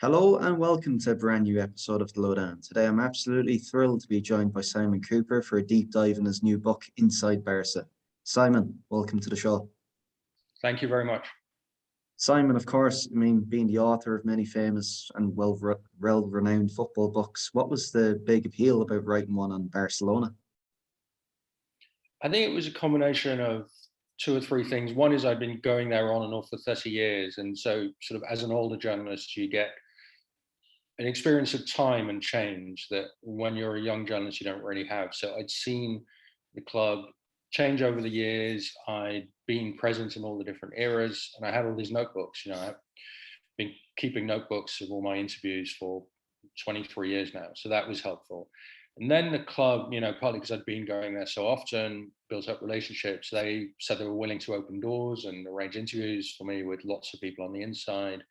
Hello and welcome to a brand new episode of the Lowdown. Today I'm absolutely thrilled to be joined by Simon Kuper for a deep dive in his new book, Inside Barça. Simon, welcome to the show. Thank you very much. Simon, of course, being the author of many famous and well-renowned football books, what was the big appeal about writing one on Barcelona? I think it was a combination of two or three things. One is I've been going there on and off for 30 years. And so sort of as an older journalist, you get an experience of time and change that when you're a young journalist, you don't really have. So I'd seen the club change over the years. I'd been present in all the different eras and I had all these notebooks. I've been keeping notebooks of all my interviews for 23 years now. So that was helpful. And then the club, partly because I'd been going there so often, built up relationships, they said they were willing to open doors and arrange interviews for me with lots of people on the inside,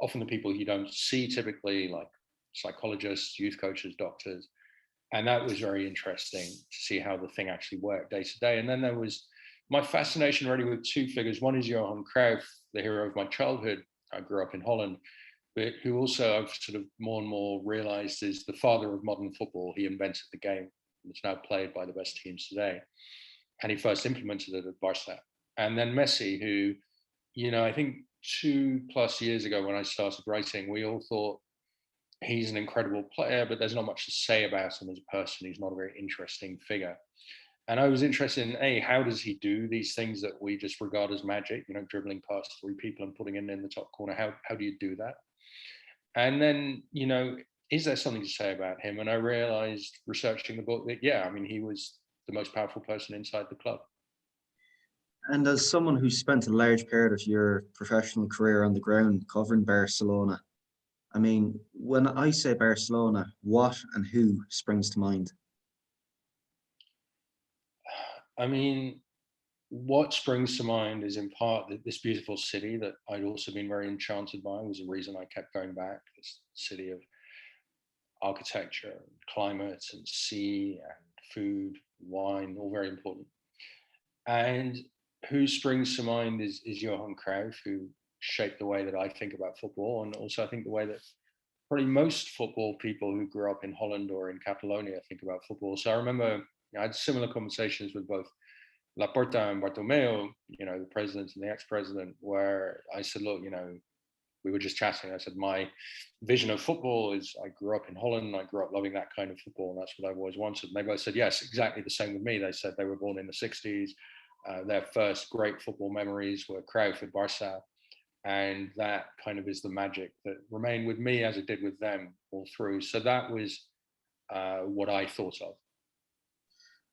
often the people you don't see typically, like psychologists, youth coaches, doctors. And that was very interesting to see how the thing actually worked day to day. And then there was my fascination really with two figures. One is Johan Cruyff, the hero of my childhood. I grew up in Holland, but who also I've sort of more and more realized is the father of modern football. He invented the game. It's now played by the best teams today. And he first implemented it at Barça. And then Messi, who, I think 2+ years ago when I started writing, we all thought he's an incredible player, but there's not much to say about him as a person. He's not a very interesting figure. And I was interested in, how does he do these things that we just regard as magic, dribbling past three people and putting it in the top corner? How do you do that? And then, is there something to say about him? And I realized researching the book that, he was the most powerful person inside the club. And as someone who spent a large part of your professional career on the ground covering Barcelona, when I say Barcelona, what and who springs to mind? What springs to mind is in part that this beautiful city that I'd also been very enchanted by was the reason I kept going back. This city of architecture, and climate, and sea, and food, wine, all very important. And who springs to mind is Johan Cruyff, who shaped the way that I think about football, and also I think the way that probably most football people who grew up in Holland or in Catalonia think about football. So I remember I had similar conversations with both Laporta and Bartomeu, the president and the ex-president, where I said, look, we were just chatting. I said, my vision of football is I grew up in Holland and I grew up loving that kind of football. And that's what I've always wanted. And they both said, yes, exactly the same with me. They said they were born in the 60s. Their first great football memories were Cruyff at Barça. And that kind of is the magic that remained with me as it did with them all through. So that was what I thought of.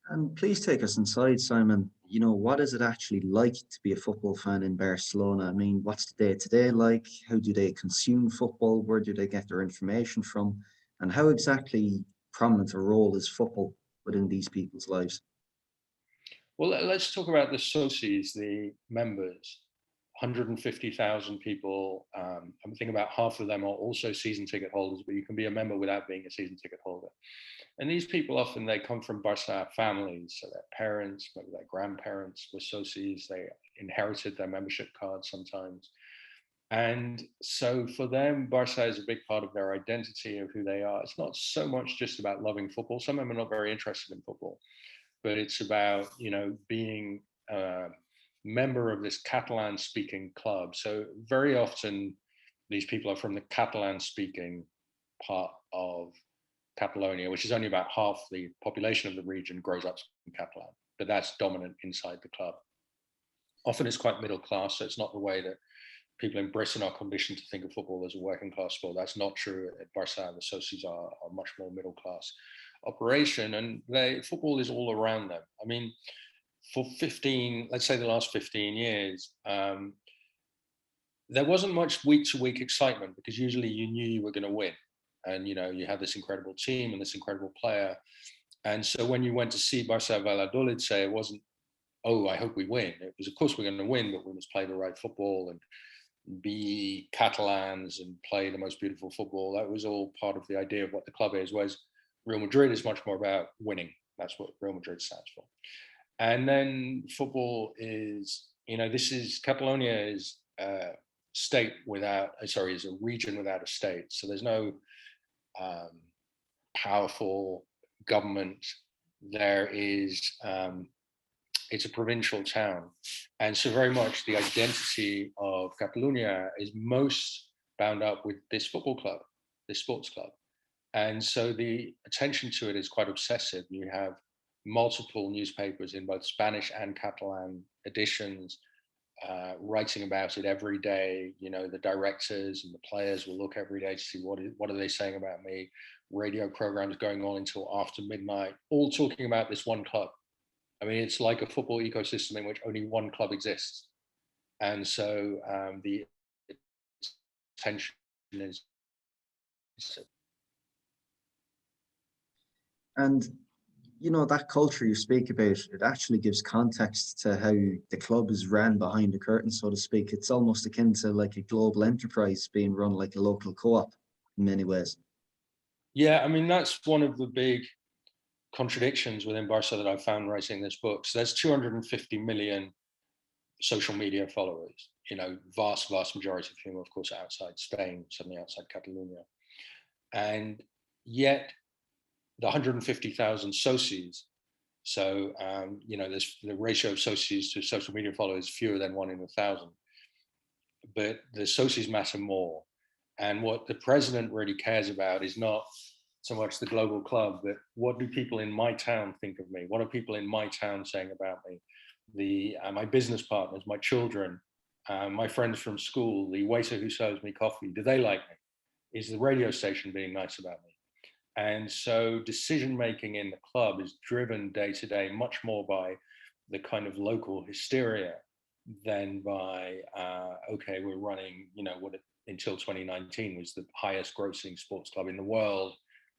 And please take us inside, Simon. What is it actually like to be a football fan in Barcelona? What's the day-to-day like? How do they consume football? Where do they get their information from? And how exactly prominent a role is football within these people's lives? Well, let's talk about the socios, the members. 150,000 people. I think about half of them are also season ticket holders, but you can be a member without being a season ticket holder. And these people often, they come from Barça families, so their parents, maybe their grandparents were socios, they inherited their membership cards sometimes. And so for them, Barça is a big part of their identity of who they are. It's not so much just about loving football. Some of them are not very interested in football, but it's about, being a member of this Catalan speaking club. So very often these people are from the Catalan speaking part of Catalonia, which is only about half the population of the region grows up in Catalan, but that's dominant inside the club. Often it's quite middle class, so it's not the way that people in Britain are conditioned to think of football as a working class sport. That's not true at Barça. The socios are much more middle class operation, and football is all around them. For 15, let's say the last 15 years, there wasn't much week-to-week excitement because usually you knew you were going to win. And, you had this incredible team and this incredible player. And so when you went to see Barça Valladolid, say, it wasn't, oh, I hope we win. It was, of course, we're going to win, but we must play the right football and be Catalans and play the most beautiful football. That was all part of the idea of what the club is, whereas Real Madrid is much more about winning. That's what Real Madrid stands for. And then football is, Catalonia is state without, sorry, is a region without a state. So there's no powerful government. There is, it's a provincial town. And so very much the identity of Catalonia is most bound up with this football club, this sports club. And so the attention to it is quite obsessive. You have multiple newspapers in both Spanish and Catalan editions writing about it every day. You know, the directors and the players will look every day to see what are they saying about me. Radio programs going on until after midnight, all talking about this one club. I mean, it's like a football ecosystem in which only one club exists. And so the attention is. And you know, that culture you speak about, it actually gives context to how the club is ran behind the curtain, so to speak. It's almost akin to like a global enterprise being run like a local co-op in many ways. Yeah, I mean, that's one of the big contradictions within Barça that I found writing this book. So there's 250 million social media followers, you know, vast majority of whom, of course, are outside Spain, certainly outside Catalonia. And yet the 150,000 socios, so, you know, there's the ratio of socios to social media followers fewer than 1 in 1,000. But the socios matter more. And what the president really cares about is not so much the global club, but what do people in my town think of me? What are people in my town saying about me? My business partners, my children, my friends from school, the waiter who serves me coffee, do they like me? Is the radio station being nice about me? And so decision-making in the club is driven day to day much more by the kind of local hysteria than by, okay, we're running, you know, what until 2019 was the highest grossing sports club in the world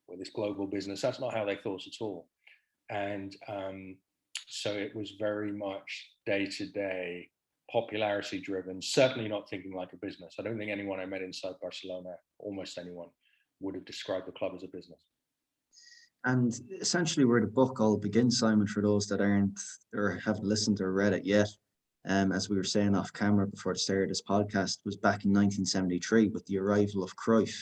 with this global business. That's not how they thought at all. And so it was very much day to day, popularity driven, certainly not thinking like a business. I don't think anyone I met inside Barcelona, almost anyone, would have described the club as a business. And essentially where the book all begins, Simon, for those that aren't or haven't listened or read it yet, as we were saying off camera before the start of this podcast, was back in 1973 with the arrival of Cruyff,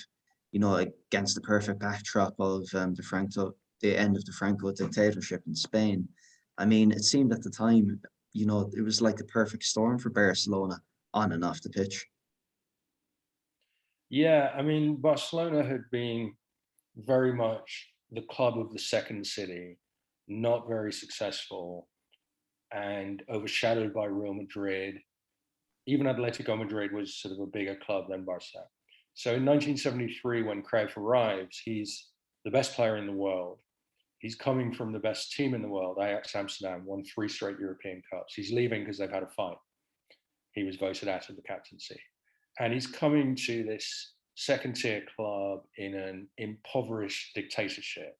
you know, against the perfect backdrop of the end of the Franco dictatorship in Spain. I mean, it seemed at the time, you know, it was like the perfect storm for Barcelona on and off the pitch. Yeah, I mean, Barcelona had been very much the club of the second city, not very successful, and overshadowed by Real Madrid. Even Atletico Madrid was sort of a bigger club than Barca. So in 1973, when Cruyff arrives, he's the best player in the world. He's coming from the best team in the world. Ajax Amsterdam won 3 straight European Cups. He's leaving because they've had a fight. He was voted out of the captaincy. And he's coming to this second tier club in an impoverished dictatorship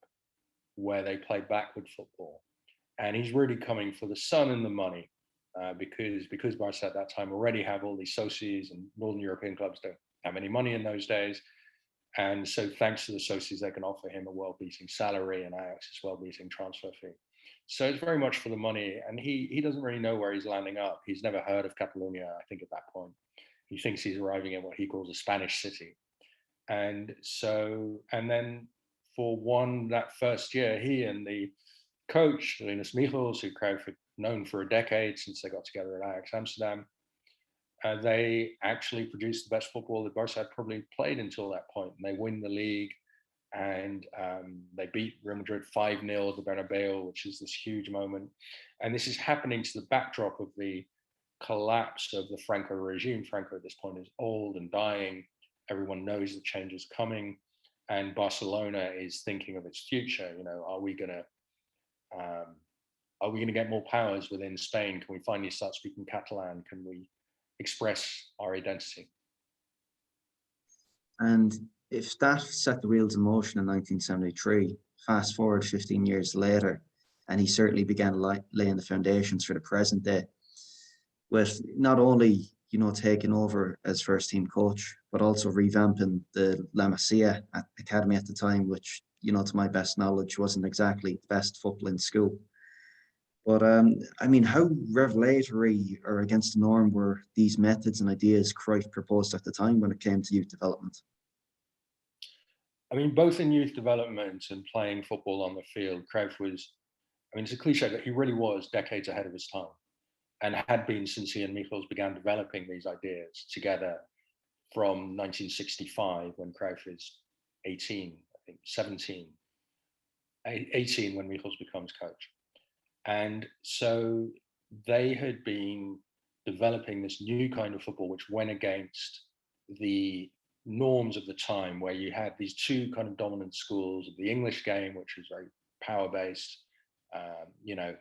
where they play backward football. And he's really coming for the sun and the money because Barca at that time already have all these socios, and Northern European clubs don't have any money in those days. And so thanks to the socios, they can offer him a well-beating salary and Ajax's well-beating transfer fee. So it's very much for the money. And he doesn't really know where he's landing up. He's never heard of Catalonia, I think, at that point. He thinks he's arriving at what he calls a Spanish city. And so, and then for that first year, he and the coach, Rinus Michels, who Cruyff had known for a decade since they got together at Ajax Amsterdam, they actually produced the best football that Barca had probably played until that point. And they win the league, and they beat Real Madrid 5-0 at the Bernabeu, which is this huge moment. And this is happening to the backdrop of the collapse of the Franco regime. Franco at this point is old and dying. Everyone knows the change is coming, and Barcelona is thinking of its future. You know, are we going to get more powers within Spain? Can we finally start speaking Catalan? Can we express our identity? And if that set the wheels in motion in 1973, fast forward 15 years later, and he certainly began laying the foundations for the present day, with not only, you know, taking over as first team coach, but also revamping the La Masía academy at the time, which, you know, to my best knowledge, wasn't exactly the best footballing school. But I mean, how revelatory or against the norm were these methods and ideas Cruyff proposed at the time when it came to youth development? I mean, both in youth development and playing football on the field, Cruyff was, I mean, it's a cliche, but he really was decades ahead of his time and had been since he and Michels began developing these ideas together from 1965 when Cruyff is 18, I think 17, 18 when Michels becomes coach. And so they had been developing this new kind of football, which went against the norms of the time, where you had these two kind of dominant schools of the English game, which was very power based, you know,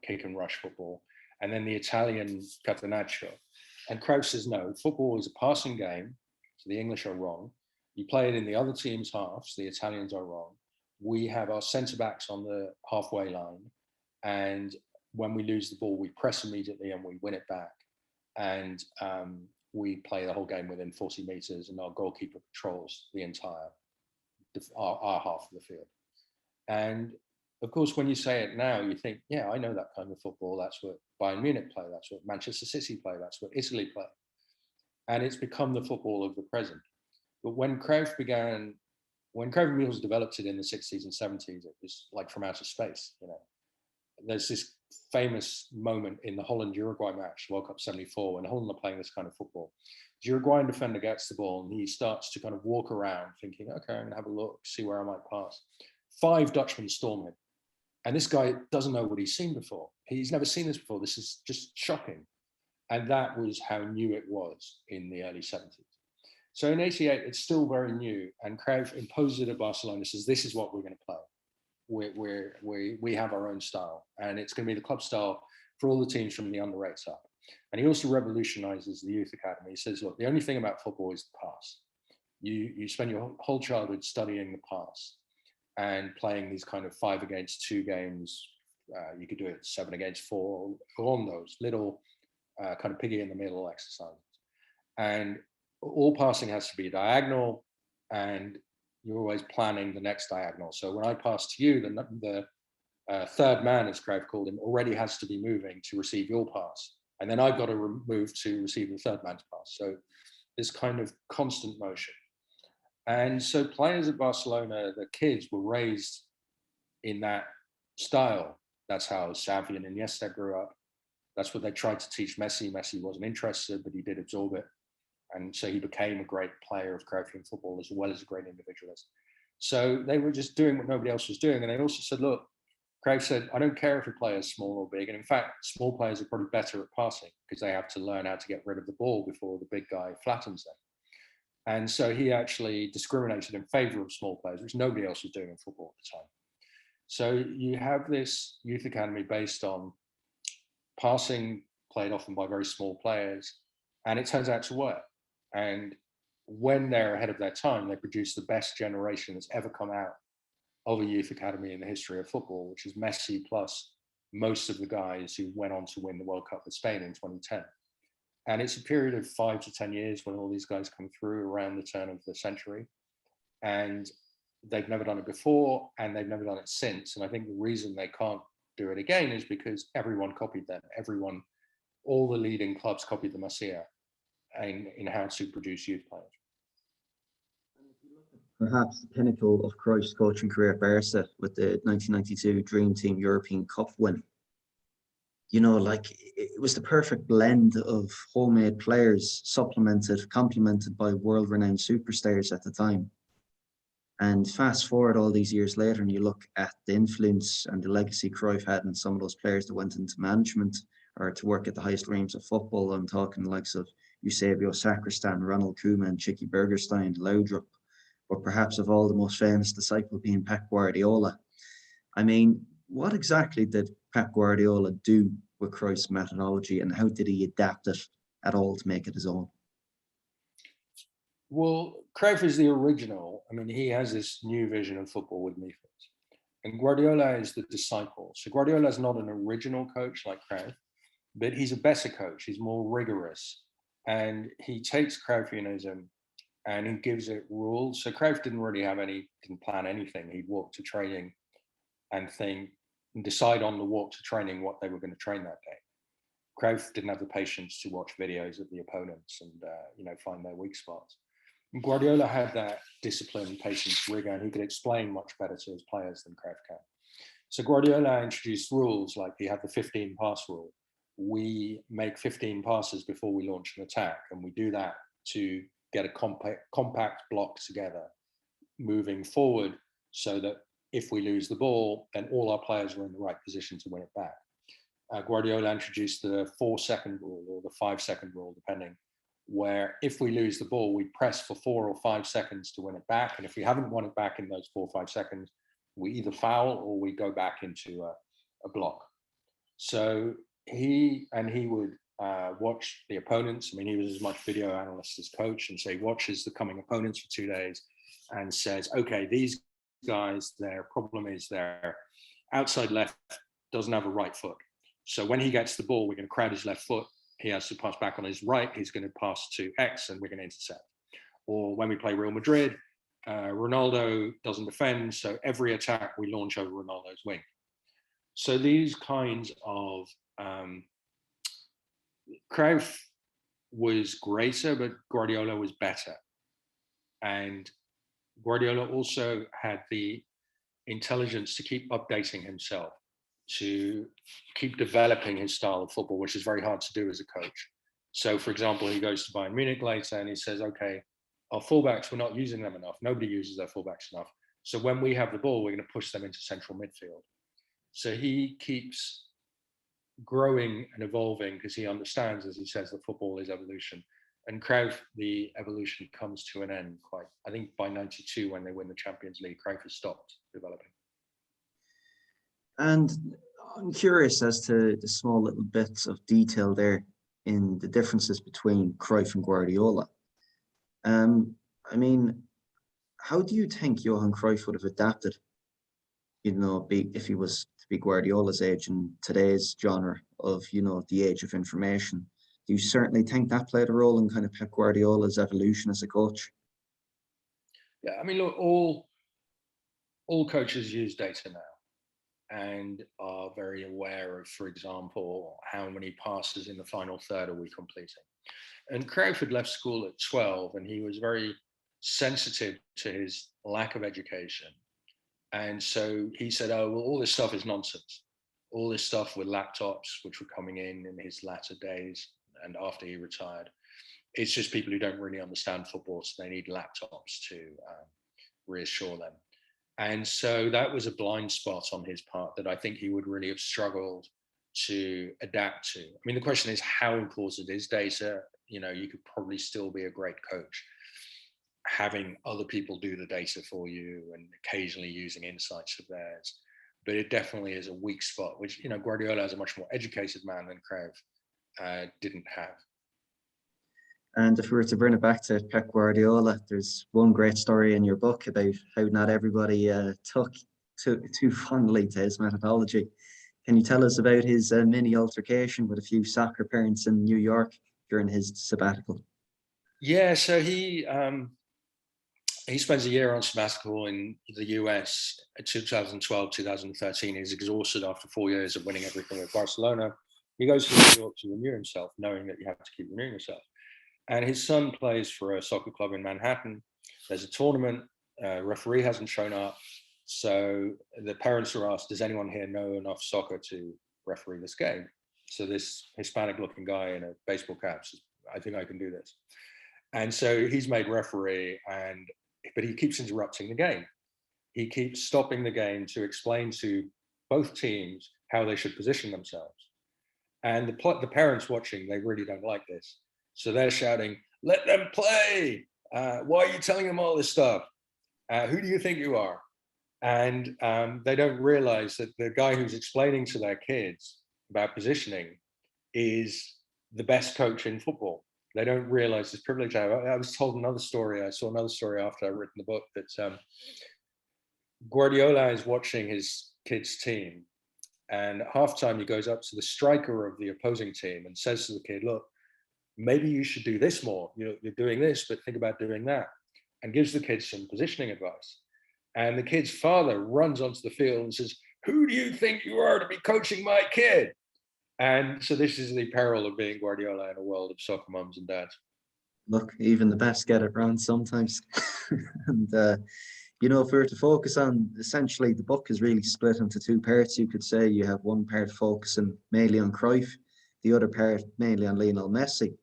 kick and rush football, and then the Italian catenaccio. And Cruyff says, no, football is a passing game, so the English are wrong. You play it in the other team's halves, the Italians are wrong. We have our centre backs on the halfway line, and when we lose the ball, we press immediately and we win it back. And we play the whole game within 40 meters, and our goalkeeper patrols the entire our half of the field. And of course, when you say it now, you think, yeah, I know that kind of football. That's what Bayern Munich play. That's what Manchester City play. That's what Italy play. And it's become the football of the present. But when Cruyff and Michels developed it in the 60s and 70s, it was like from outer space. You know, there's this famous moment in the Holland-Uruguay match, World Cup '74, when Holland are playing this kind of football. The Uruguayan defender gets the ball and he starts to kind of walk around thinking, okay, I'm gonna have a look, see where I might pass. 5 Dutchmen storm him. And this guy doesn't know what he's seen before. He's never seen this before. This is just shocking. And that was how new it was in the early 70s. So in 88, it's still very new. And Cruyff imposed it at Barcelona, says, this is what we're going to play. We have our own style. And it's going to be the club style for all the teams from the under 8s up. And he also revolutionizes the youth academy. He says, look, the only thing about football is the pass. You spend your whole childhood studying the pass and playing these kind of 5 against 2 games. You could do it 7 against 4, on those little kind of piggy in the middle exercises. And all passing has to be diagonal, and you're always planning the next diagonal. So when I pass to you, the third man, as Cruyff called him, already has to be moving to receive your pass. And then I've got to move to receive the third man's pass. So this kind of constant motion. And so players at Barcelona, the kids were raised in that style. That's how Xavi and Iniesta grew up. That's what they tried to teach Messi. Messi wasn't interested, but he did absorb it. And so he became a great player of Cruyffian football as well as a great individualist. So they were just doing what nobody else was doing. And they also said, look, Cruyff said, I don't care if a player is small or big. And in fact, small players are probably better at passing because they have to learn how to get rid of the ball before the big guy flattens them. And so he actually discriminated in favor of small players, which nobody else was doing in football at the time. So you have this youth academy based on passing, played often by very small players, and it turns out to work. And when they're ahead of their time, they produce the best generation that's ever come out of a youth academy in the history of football, which is Messi plus most of the guys who went on to win the World Cup with Spain in 2010. And it's a period of 5 to 10 years when all these guys come through around the turn of the century. And they've never done it before, and they've never done it since. And I think the reason they can't do it again is because everyone copied them. All the leading clubs copied the Masía in how to produce youth players. Perhaps the pinnacle of Cruyff's coaching career at Barça with the 1992 Dream Team European Cup win. You know, like it was the perfect blend of homemade players, complemented by world-renowned superstars at the time. And fast forward all these years later, and you look at the influence and the legacy Cruyff had in some of those players that went into management or to work at the highest realms of football. I'm talking the likes of Eusebio Sacristan, Ronald Koeman, Chicky Bergerstein, Laudrup, but perhaps of all the most famous disciple being Pep Guardiola. I mean, what exactly did Pep Guardiola do with Cruyff's methodology, and how did he adapt it at all to make it his own? Well, Cruyff is the original. I mean, he has this new vision of football with Michels. And Guardiola is the disciple. So Guardiola is not an original coach like Cruyff, but he's a better coach. He's more rigorous. And he takes Cruyffianism and he gives it rules. So Cruyff didn't plan anything. He'd walk to training and think, and decide on the walk to training what they were going to train that day. Cruyff didn't have the patience to watch videos of the opponents and find their weak spots. And Guardiola had that discipline, patience, rigor, and he could explain much better to his players than Cruyff can. So Guardiola introduced rules like he had the 15 pass rule. We make 15 passes before we launch an attack, and we do that to get a compact block together moving forward, so that if we lose the ball, then all our players are in the right position to win it back. Guardiola introduced the 4-second rule or the 5-second rule, depending, where if we lose the ball, we press for 4 or 5 seconds to win it back. And if we haven't won it back in those 4 or 5 seconds, we either foul or we go back into a block. So he would watch the opponents. I mean, he was as much video analyst as coach, and so he watches the coming opponents for 2 days and says, okay, these guys, their problem is their outside left doesn't have a right foot. So when he gets the ball, we're going to crowd his left foot. He has to pass back on his right. He's going to pass to X and we're going to intercept. Or when we play Real Madrid, Ronaldo doesn't defend. So every attack we launch over Ronaldo's wing. So these kinds of Cruyff was greater, but Guardiola was better. And Guardiola also had the intelligence to keep updating himself, to keep developing his style of football, which is very hard to do as a coach. So, for example, he goes to Bayern Munich later and he says, okay, our fullbacks, we're not using them enough. Nobody uses their fullbacks enough. So when we have the ball, we're going to push them into central midfield. So he keeps growing and evolving because he understands, as he says, that football is evolution. And Cruyff, the evolution comes to an end quite, I think by 92, when they win the Champions League, Cruyff has stopped developing. And I'm curious as to the small little bits of detail there in the differences between Cruyff and Guardiola. I mean, how do you think Johan Cruyff would have adapted, if he was to be Guardiola's age in today's genre of, the age of information? Do you certainly think that played a role in kind of Pep Guardiola's evolution as a coach? Yeah, I mean, look, all coaches use data now and are very aware of, for example, how many passes in the final third are we completing. And Cruyff had left school at 12, and he was very sensitive to his lack of education. And so he said, oh, well, all this stuff is nonsense. All this stuff with laptops, which were coming in his latter days and after he retired, it's just people who don't really understand football, so they need laptops to reassure them. And so that was a blind spot on his part that I think he would really have struggled to adapt to. I mean, the question is, how important is data? You could probably still be a great coach having other people do the data for you and occasionally using insights of theirs. But it definitely is a weak spot, which, Guardiola, as a much more educated man than Cruyff, didn't have. And if we were to bring it back to Pep Guardiola, there's one great story in your book about how not everybody took too fondly to his methodology. Can you tell us about his mini altercation with a few soccer parents in New York during his sabbatical? Yeah, so he spends a year on sabbatical in the US, 2012, 2013. He's exhausted after 4 years of winning everything with Barcelona. He goes to New York to renew himself, knowing that you have to keep renewing yourself. And his son plays for a soccer club in Manhattan. There's a tournament, referee hasn't shown up. So the parents are asked, does anyone here know enough soccer to referee this game? So this Hispanic looking guy in a baseball cap says, I think I can do this. And so he's made referee, but he keeps interrupting the game. He keeps stopping the game to explain to both teams how they should position themselves. And the parents watching, they really don't like this. So they're shouting, let them play. Why are you telling them all this stuff? Who do you think you are? And they don't realize that the guy who's explaining to their kids about positioning is the best coach in football. They don't realize this privilege. I was told another story. I saw another story after I'd written the book that Guardiola is watching his kids' team. And at halftime, he goes up to the striker of the opposing team and says to the kid, look, maybe you should do this more. You're doing this, but think about doing that. And gives the kids some positioning advice. And the kid's father runs onto the field and says, who do you think you are to be coaching my kid? And so this is the peril of being Guardiola in a world of soccer mums and dads. Look, even the best get it wrong sometimes. And you know, if we were to focus on, essentially the book is really split into two parts. You could say you have one part focusing mainly on Cruyff, the other part mainly on Lionel Messi.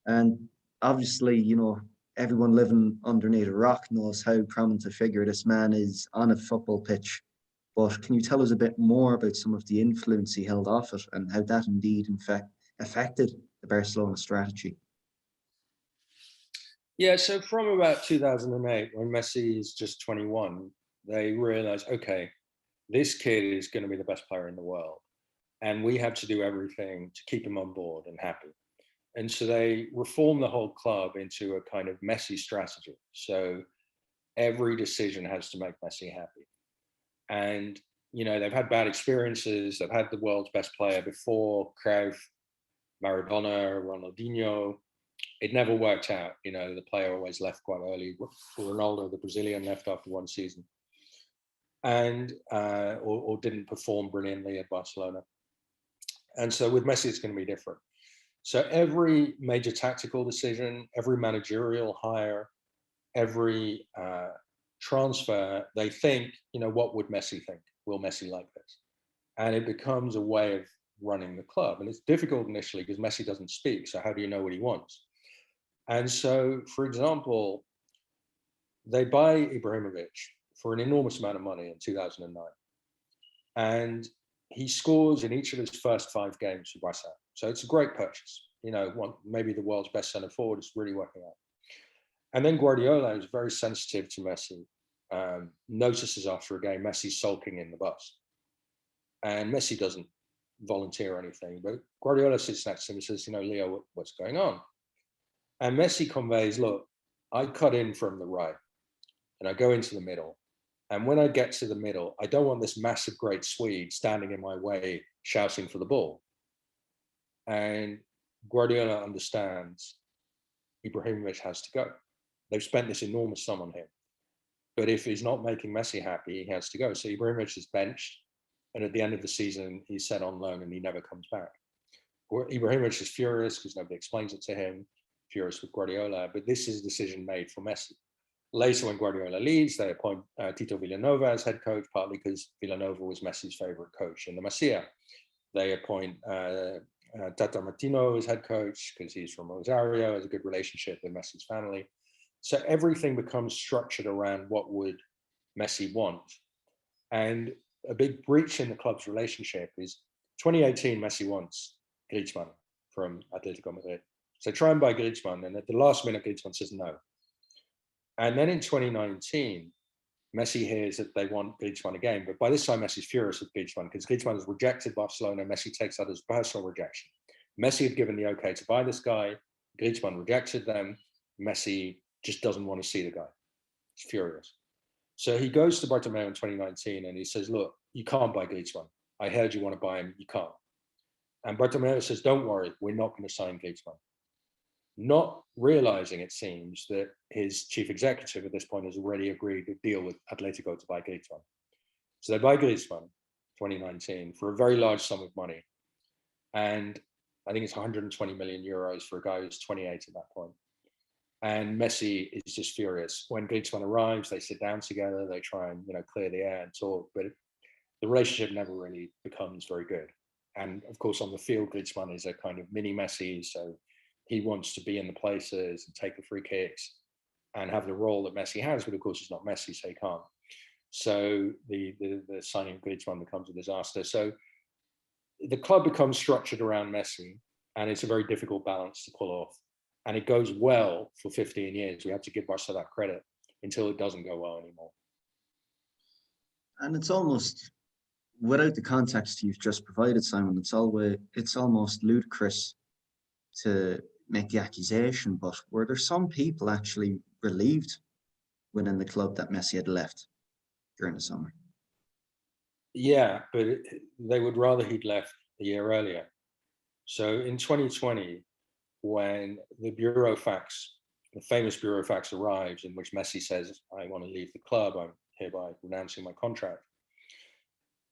And obviously, you know, everyone living underneath a rock knows how prominent a figure this man is on a football pitch. But can you tell us a bit more about some of the influence he held off it and how that indeed, in fact, affected the Barcelona strategy? Yeah, so from about 2008, when Messi is just 21, they realized, okay, this kid is going to be the best player in the world. And we have to do everything to keep him on board and happy. And so they reformed the whole club into a kind of Messi strategy. So every decision has to make Messi happy. And, you know, they've had bad experiences. They've had the world's best player before, Cruyff, Maradona, Ronaldinho. It never worked out. You know, the player always left quite early. Ronaldo, the Brazilian, left after one season and or didn't perform brilliantly at Barcelona. And so with Messi, it's going to be different. So every major tactical decision, every managerial hire, every transfer, they think, you know, what would Messi think? Will Messi like this? And it becomes a way of running the club. And it's difficult initially because Messi doesn't speak. So how do you know what he wants? And so, for example, they buy Ibrahimovic for an enormous amount of money in 2009. And he scores in each of his first 5 games for Barça. So it's a great purchase. You know, maybe the world's best centre forward is really working out. And then Guardiola is very sensitive to Messi, notices after a game Messi sulking in the bus. And Messi doesn't volunteer or anything, but Guardiola sits next to him and says, you know, Leo, what's going on? And Messi conveys, look, I cut in from the right and I go into the middle. And when I get to the middle, I don't want this massive, great Swede standing in my way, shouting for the ball. And Guardiola understands Ibrahimovic has to go. They've spent this enormous sum on him. But if he's not making Messi happy, he has to go. So Ibrahimovic is benched. And at the end of the season, he's set on loan and he never comes back. Ibrahimovic is furious because nobody explains it to him, furious with Guardiola. But this is a decision made for Messi. Later, when Guardiola leaves, they appoint Tito Vilanova as head coach, partly because Vilanova was Messi's favorite coach in the Masía. They appoint Tata Martino as head coach because he's from Rosario, has a good relationship with Messi's family. So everything becomes structured around what would Messi want. And a big breach in the club's relationship is 2018, Messi wants Griezmann from Atletico Madrid. So try and buy Griezmann, and at the last minute, Griezmann says no. And then in 2019, Messi hears that they want Griezmann again, but by this time Messi's furious with Griezmann because Griezmann has rejected Barcelona. Messi takes that as personal rejection. Messi had given the okay to buy this guy. Griezmann rejected them. Messi just doesn't want to see the guy. He's furious. So he goes to Bartomeu in 2019 and he says, look, you can't buy Griezmann. I heard you want to buy him. You can't. And Bartomeu says, don't worry, we're not going to sign Griezmann. Not realizing, it seems, that his chief executive at this point has already agreed to deal with Atletico to buy Griezmann. So they buy Griezmann 2019 for a very large sum of money. And I think it's 120 million euros for a guy who's 28 at that point. And Messi is just furious. When Griezmann arrives, they sit down together, they try and, you know, clear the air and talk, but the relationship never really becomes very good. And of course, on the field, Griezmann is a kind of mini Messi, so he wants to be in the places and take the free kicks and have the role that Messi has, but of course he's not Messi, so he can't. So the signing of Griezmann becomes a disaster. So the club becomes structured around Messi, and it's a very difficult balance to pull off. And it goes well for 15 years. We have to give Barca that credit until it doesn't go well anymore. And it's almost, without the context you've just provided, Simon, it's almost ludicrous to make the accusation, but were there some people actually relieved within the club that Messi had left during the summer? Yeah, but they would rather he'd left a year earlier. So in 2020, when the famous bureau fax arrives in which Messi says, I want to leave the club, I'm hereby renouncing my contract.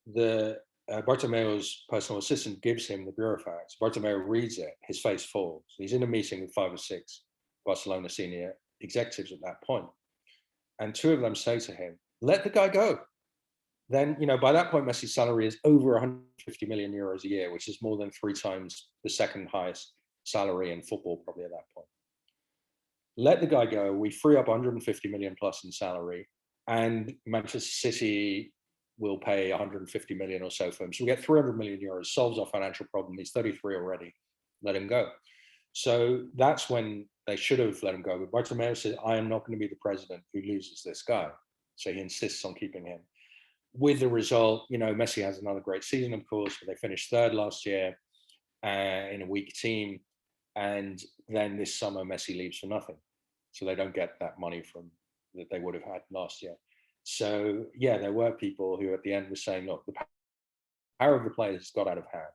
Bartomeu's personal assistant gives him the burofax. Bartomeu reads it, his face falls. He's in a meeting with 5 or 6 Barcelona senior executives at that point, and 2 of them say to him, "Let the guy go." Then, by that point, Messi's salary is over 150 million euros a year, which is more than 3 times the second highest salary in football, probably at that point. Let the guy go. We free up 150 million plus in salary, and Manchester City will pay 150 million or so for him. So we get 300 million euros, solves our financial problem. He's 33 already. Let him go. So that's when they should have let him go. But Bartomeu said, "I am not going to be the president who loses this guy." So he insists on keeping him. With the result, Messi has another great season, of course, but they finished 3rd last year in a weak team. And then this summer, Messi leaves for nothing. So they don't get that money that they would have had last year. So, yeah, there were people who at the end were saying, look, the power of the players has got out of hand.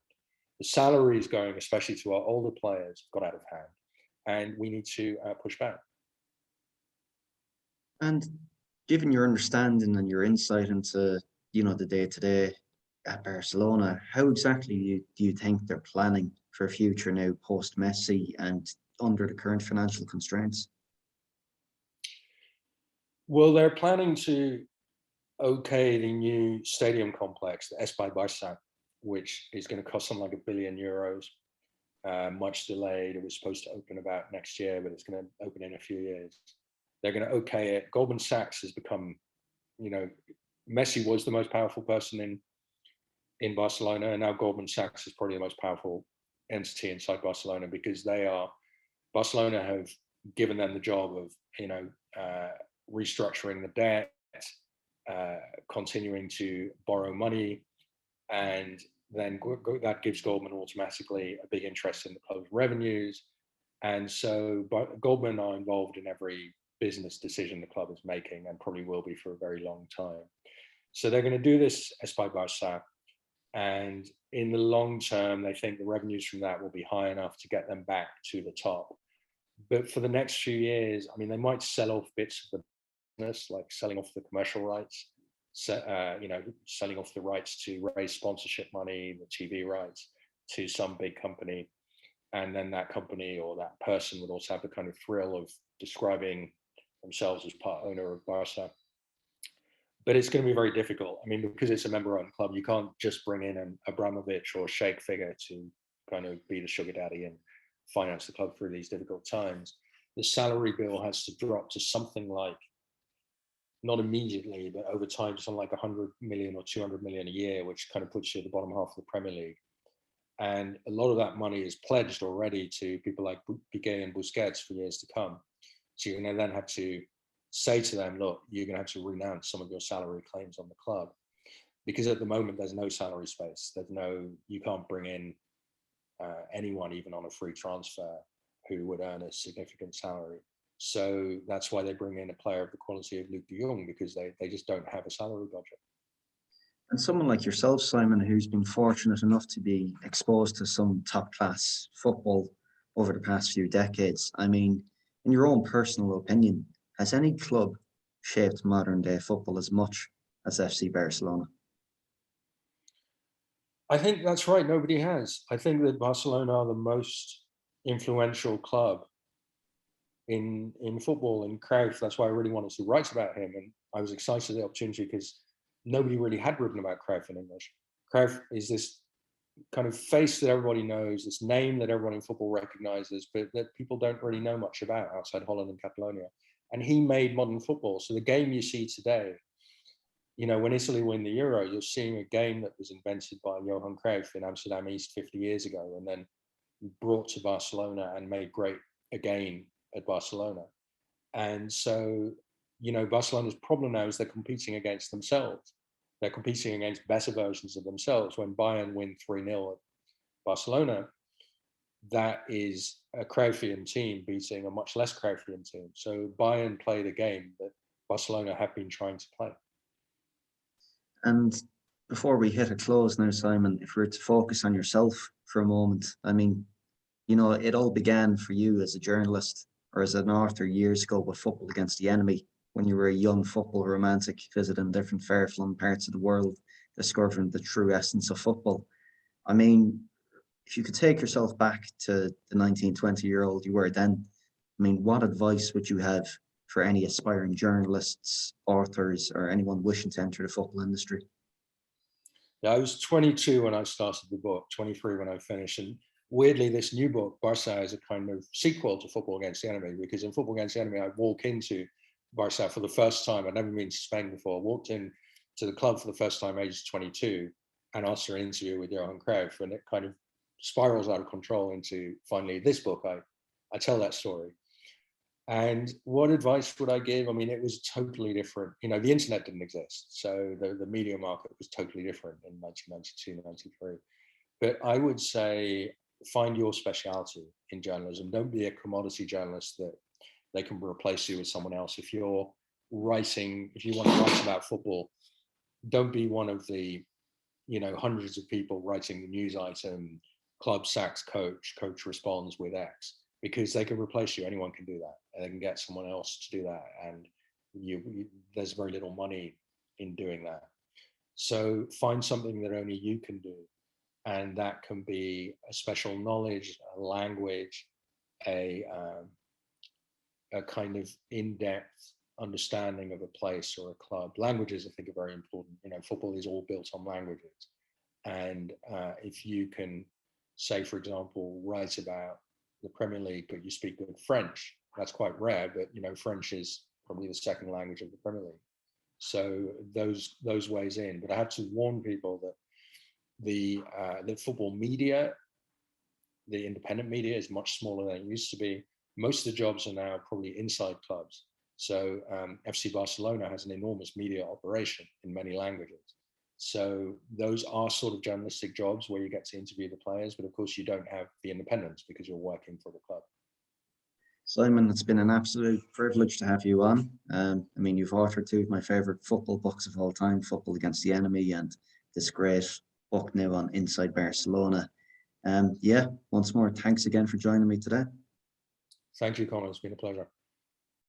The salaries going, especially to our older players, got out of hand. And we need to push back. And given your understanding and your insight into, the day-to-day at Barcelona, how exactly do you think they're planning for a future now post-Messi and under the current financial constraints? Well, they're planning to okay the new stadium complex, the Espai Barça, which is going to cost them like €1 billion, much delayed. It was supposed to open about next year, but it's going to open in a few years. They're going to okay it. Goldman Sachs has become, Messi was the most powerful person in Barcelona, and now Goldman Sachs is probably the most powerful entity inside Barcelona, because Barcelona have given them the job of, restructuring the debt, continuing to borrow money, and then that gives Goldman automatically a big interest in the club's revenues. And so Goldman are involved in every business decision the club is making, and probably will be for a very long time. So they're going to do this Espai Barça, and in the long term, they think the revenues from that will be high enough to get them back to the top. But for the next few years, I mean, they might sell off bits of the business, like selling off the commercial rights, selling off the rights to raise sponsorship money, the TV rights, to some big company. And then that company or that person would also have the kind of thrill of describing themselves as part owner of Barca. But it's going to be very difficult. I mean, because it's a member-owned club, you can't just bring in an Abramovich or Sheikh figure to kind of be the sugar daddy and finance the club through these difficult times. The salary bill has to drop to something like, not immediately, but over time, to something like 100 million or 200 million a year, which kind of puts you at the bottom half of the Premier League. And a lot of that money is pledged already to people like Piqué and Busquets for years to come. So you're going to then have to say to them, look, you're going to have to renounce some of your salary claims on the club, because at the moment there's no salary space. You can't bring in anyone, even on a free transfer, who would earn a significant salary. So that's why they bring in a player of the quality of Luuk de Jong, because they just don't have a salary budget. And someone like yourself, Simon, who's been fortunate enough to be exposed to some top-class football over the past few decades, I mean, in your own personal opinion, has any club shaped modern-day football as much as FC Barcelona? I think that's right. Nobody has. I think that Barcelona are the most influential club in football, and Cruyff. That's why I really wanted to write about him, and I was excited at the opportunity because nobody really had written about Cruyff in English. Cruyff is this kind of face that everybody knows, this name that everyone in football recognizes, but that people don't really know much about outside Holland and Catalonia. And he made modern football. So the game you see today, when Italy win the Euro, you're seeing a game that was invented by Johan Cruyff in Amsterdam East 50 years ago, and then brought to Barcelona and made great again at Barcelona. And so, Barcelona's problem now is they're competing against themselves. They're competing against better versions of themselves. When Bayern win 3-0 at Barcelona, that is a Cruyffian team beating a much less Cruyffian team. So Bayern played a game that Barcelona have been trying to play. And before we hit a close now, Simon, if we were to focus on yourself for a moment, I mean, it all began for you as a journalist or as an author years ago with Football Against the Enemy, when you were a young football romantic visiting different far-flung parts of the world discovering the true essence of football. I mean, if you could take yourself back to the 19, 20-year-old you were then, I mean, what advice would you have for any aspiring journalists, authors, or anyone wishing to enter the football industry? Yeah, I was 22 when I started the book, 23 when I finished. And weirdly, this new book, Barça, is a kind of sequel to Football Against the Enemy, because in Football Against the Enemy, I walk into Barça for the first time. I'd never been to Spain before. I walked in to the club for the first time, age 22, and asked for an interview with Johan Cruyff. And it kind of spirals out of control into finally this book. I tell that story. And what advice would I give? I mean, it was totally different. You know, the internet didn't exist. So the media market was totally different in 1992, 93. But I would say, find your specialty in journalism. Don't be a commodity journalist that they can replace you with someone else. If you're writing, if you want to write about football, don't be one of the, you know, hundreds of people writing the news item, club sacks coach, coach responds with X, because they can replace you. Anyone can do that. And they can get someone else to do that. And there's very little money in doing that. So find something that only you can do. And that can be a special knowledge, a language, a kind of in-depth understanding of a place or a club. Languages, I think, are very important. You know, football is all built on languages. And if you can, say, for example, write about the Premier League, but you speak good French, that's quite rare, but, you know, French is probably the second language of the Premier League. So those ways in. But I have to warn people that the football media, the independent media, is much smaller than it used to be. Most of the jobs are now probably inside clubs. So FC Barcelona has an enormous media operation in many languages. So those are sort of journalistic jobs where you get to interview the players, but of course you don't have the independence because you're working for the club. Simon, it's been an absolute privilege to have you on. I mean, you've authored two of my favorite football books of all time, Football Against the Enemy, and this great book now on Inside Barcelona. Yeah, once more, thanks again for joining me today. Thank you, Colin. It's been a pleasure.